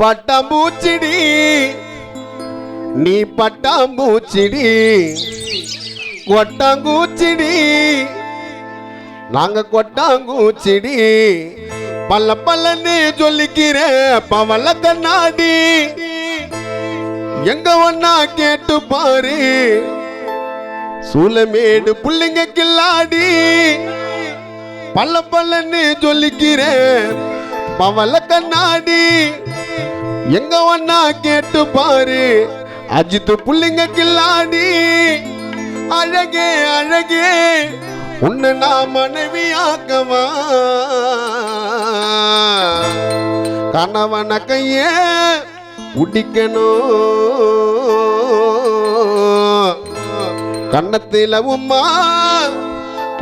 பட்டாம்பூச்சிடி நீ பட்டாம்பூச்சிடி கொட்டாங்கூச்சிடி நாங்க கொட்டாங்கூச்சிடி பல்ல பல்லன்னு சொல்லிக்கிறேன் பவள கண்ணாடி எங்க ஒன்னா கேட்டு பாரு சூலமேடு புள்ளிங்க கில்லாடி பல்ல பல்லன்னு சொல்லிக்கிறேன் பவள கண்ணாடி எங்க ஒன்னா கேட்டு பாரு அஜித் புள்ளிங்க கில்லாடி அழகே அழகே உன்னை நான் மனைவியாக்கவா கணவன கைய பிடிக்கணும் கண்ணத்தில உம்மா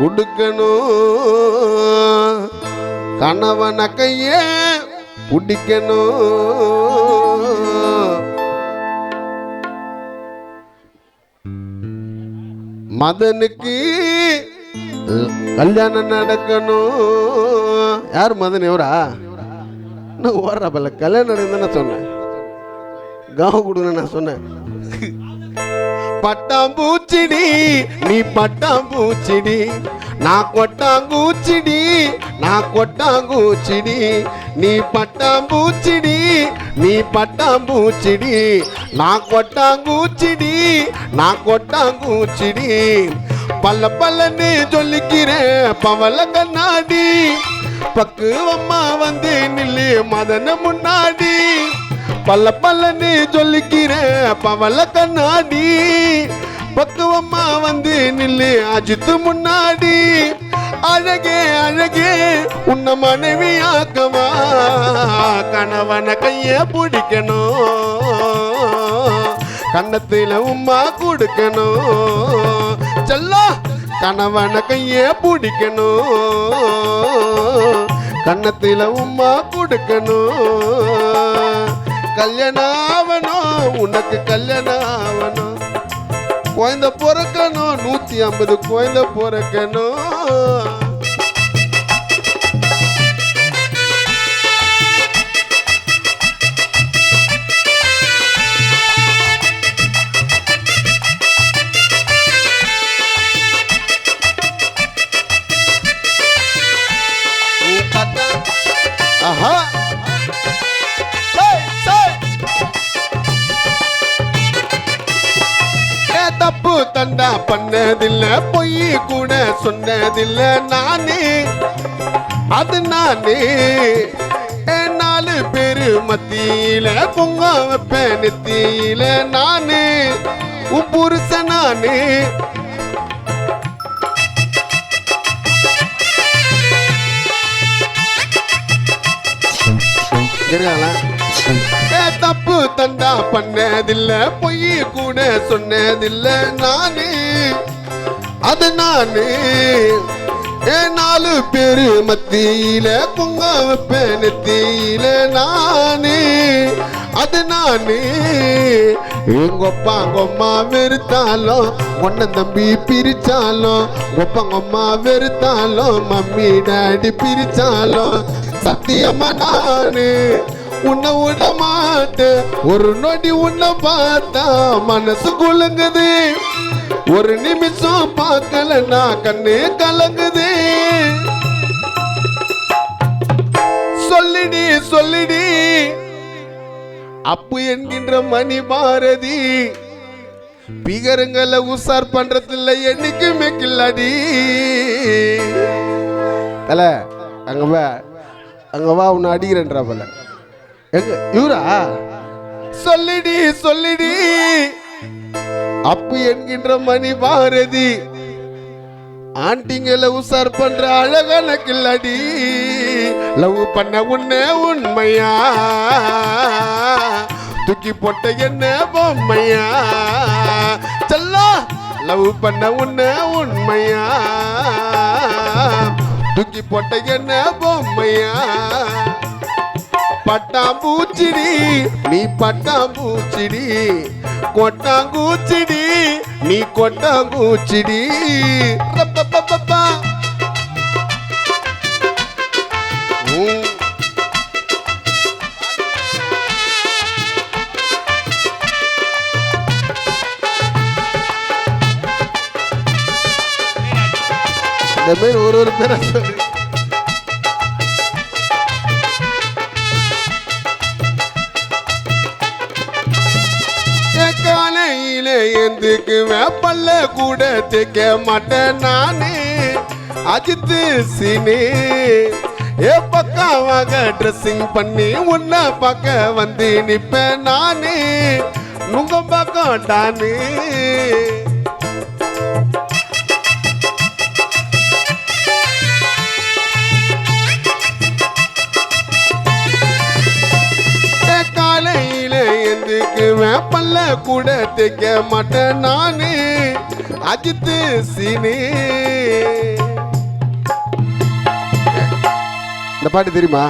கொடுக்கணும் கணவன கைய பிடிக்கணும் மதனுக்கு கல்யாணம் நடக்கணும் யார் மதன் எவரா ஓடுறா பல்ல கல்யாணம் நடக்குதுன்னு நான் சொன்னேன் காவ கொடுங்க நான் சொன்னேன் பட்டாம்பூச்சிடி நீ பட்டாம்பூச்சிடி நான் கொட்டாங்கூச்சிடி நான் கொட்டாங்கூச்சிடி நீ பட்டாம்பூச்சிடி நீ பட்டாம்பூச்சிடி நான் கொட்டாங்கூச்சிடி நான் கொட்டாங்கூச்சிடி பல்ல பல்லன்னு சொல்லிக்கிறேன் பவள கண்ணாடி பக்குவம்மா வந்து நில்லு மதன முன்னாடி பல்ல பல்லன்னு சொல்லிக்கிறேன் பவள கண்ணாடி பக்குவம்மா வந்து நில்லு அஜித்து முன்னாடி அழகே அழகே உன்னை மனைவியாக்கவா கணவன கைய பிடிக்கணும் கண்ணத்தில உம்மா கொடுக்கணும் செல்லா கணவன கைய பிடிக்கணும் கண்ணத்தில உம்மா கொடுக்கணும் கல்யாணம் ஆவணும் உனக்கு கல்யாணம் ஆவணும் குழந்தை பிறக்கணும் 150 குழந்தை பிறக்கணும் ஆஹா தப்பு தண்டா பண்ணதில்ல பொய் கூட சொன்னதில்ல நானே அது நானே 4 பேரு மத்தியில பொங்க வைப்பேன் நெத்தியில நானே உன் புருஷ நானே தப்பு தண்டா பண்ணதில்ல பொய் கூட சொன்னதில்ல நானே அது நானே 4 பேரு மத்தியில பொங்க வைப்பேன் நெத்தியில நானே அது நானே எங்கொப்பாங்கொம்மா வெறுத்தாலும் ஒன்ன தம்பி பிரிச்சாலும் ஒப்பாங்கொம்மா வெறுத்தாலும் மம்மி டாடி பிரிச்சாலும் சத்தியமா நானு உன்னை விட மாட்டேன் ஒரு நொடி உன்னை பார்த்தா மனசு குலுங்குது ஒரு நிமிஷம் பார்க்கலன்னா கண்ணு கலங்குது சொல்லிடி சொல்லிடி அப்பு என்கின்ற மணி பாரதி பிகருங்களை உசார் பண்றதில்ல என்னைக்குமே கில்லாடி தல அங்க வா உன்னை அடிக்கிறேன்றா போல எங்க இவரா சொல்லிடி சொல்லிடி அப்பு என்கின்ற மணி பாரதி ஆண்டிங்களை உசார் பண்ற அழகான கில்லாடி லவ் பண்ண உன்ன உண்மையா தூக்கி போட்ட என்ன பொம்மையா செல்லா லவ் பண்ண உன்ன உண்மையா தூக்கி போட்ட என்ன பொம்மையா பட்டாம்பூச்சிடி நீ பட்டாம்பூச்சிடி கொட்டாங்கூச்சிடி நீ கொட்டாங்கூச்சிடி பேர் ஒரு பேரை சொல்லு. காலையில எந்துக்கு வேப்பல்ல கூட தைக்க மாட்டேன் நானே அஜித்து சீனே. ஏ பக்காவாக ட்ரெஸ்ஸிங் பண்ணி உன்னை பார்க்க வந்து நிப்பேன் நானே நுங்க பக்கம் டானே. வேப்பல்ல கூட தைக்க மாட்டேன் நானே அஜித்து சீனே. இந்த பாட்டு தெரியுமா?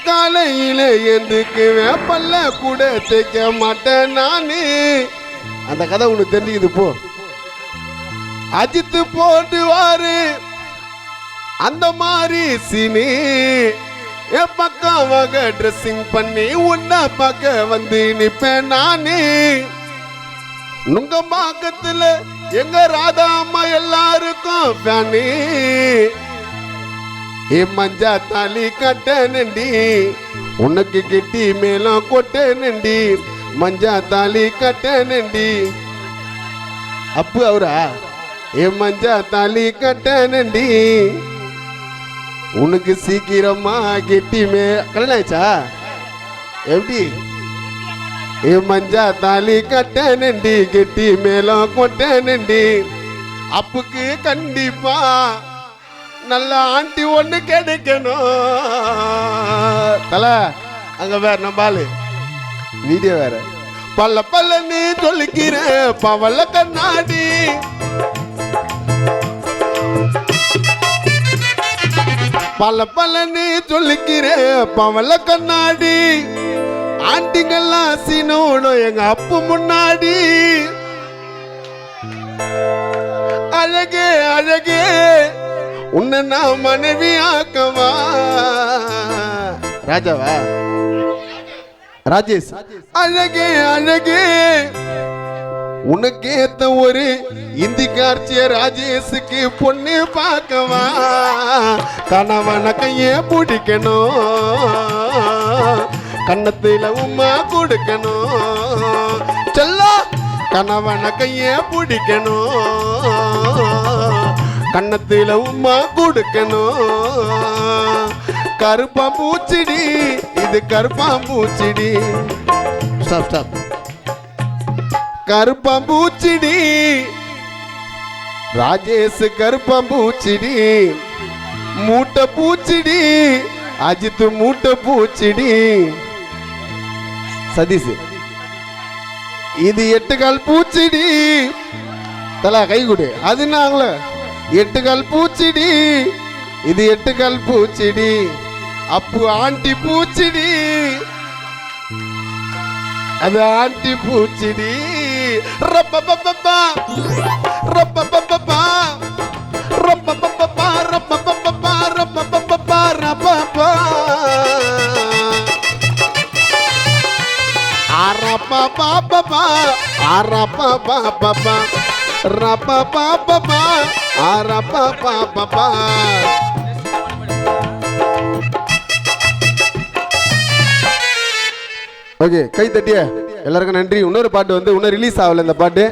காலையில எந்துக்கு வேப்பல்ல கூட தைக்க மாட்டேன் நானே. அந்த கதை உனக்கு தெரிஞ்சுக்குது போ. அஜித்து போடுவாரு அந்த மாதிரி சீனே. என் பக்காவாக ட்ரெஸ்ஸிங் பண்ணி உன்னை பார்க்க வந்து நிப்பேன் நானே நுங்க பாக்கத்துல. எங்க ராதா அம்மா எல்லாருக்கும் ஃபேனே. ஏ மஞ்சா தாலி கட்ட நண்டி உனக்கு கெட்டி மேலும் கொட்ட நண்டி மஞ்சா தாலி கட்ட நண்டி. அப்பு அவரா? ஏ மஞ்சா தாலி கட்ட நண்டி உனக்கு சீக்கிரமா கெட்டிமே. கல்யாணம் ஆயிடுச்சா? எப்படி? ஏ மஞ்சா தாலி கட்ட நண்டி கெட்டி மேலும் கொட்ட நண்டி. அப்புக்கு கண்டிப்பா நல்ல ஆண்டி ஒண்ணு கிடைக்கணும். தல அங்க வேற நம்பாலு வீடியோ வேற. பல்ல பல்ல நீ சொல்லிக்கிற பவள கண்ணாடி. பல பல நீ சொல்லிக்கிற பவள கண்ணாடி. ஆண்டிங்கெல்லாம் சீனோடும் எங்க அப்பு முன்னாடி. அழகே அழகே உன்னை நான் மனைவி ஆக்கவா. ராஜாவா? ராஜேஷ். அழகே அழகே உனக்கு ஏத்த ஒரு இந்தி காட்சிய ராஜேஷுக்கு பொண்ணு பார்க்கவா. கணவன கைய பிடிக்கணும் கண்ணத்துல உமா கொடுக்கணும். செல்ல கணவன கைய பிடிக்கணும் கண்ணத்துல உமா கொடுக்கணும். கருப்பாம்பூச்சிடி இது கருப்பாம்பூச்சிடி. Stop stop. கருப்பாம்பூச்சிடி ராஜேஷ் கருப்பாம்பூச்சிடி. மூட்டை பூச்சிடி அஜித் மூட்டை பூச்சிடி. சதீஷ் இது 8 கால் பூச்சிடி. தலா கை கொடு. அது நாங்கள 8 கால் பூச்சிடி. இது 8 கால் பூச்சிடி. அப்பு ஆண்டி பூச்சிடி. அது ஆண்டி பூச்சிடி. ரப்பப்பப்பா ரப்பப்பப்பா ரப்பப்பப்பா ரப்பப்பப்பா ரப்பப்பப்பா ரப்பப்பா அரப்பப்பப்பா அரப்பப்பப்பா ரப்பப்பப்பா அரப்பப்பப்பா. ஓகே, கை தட்டிய எல்லாருக்கும் நன்றி. இன்னொரு பாட்டு வந்து இன்னும் ரிலீஸ் ஆகல இந்த பாட்டு.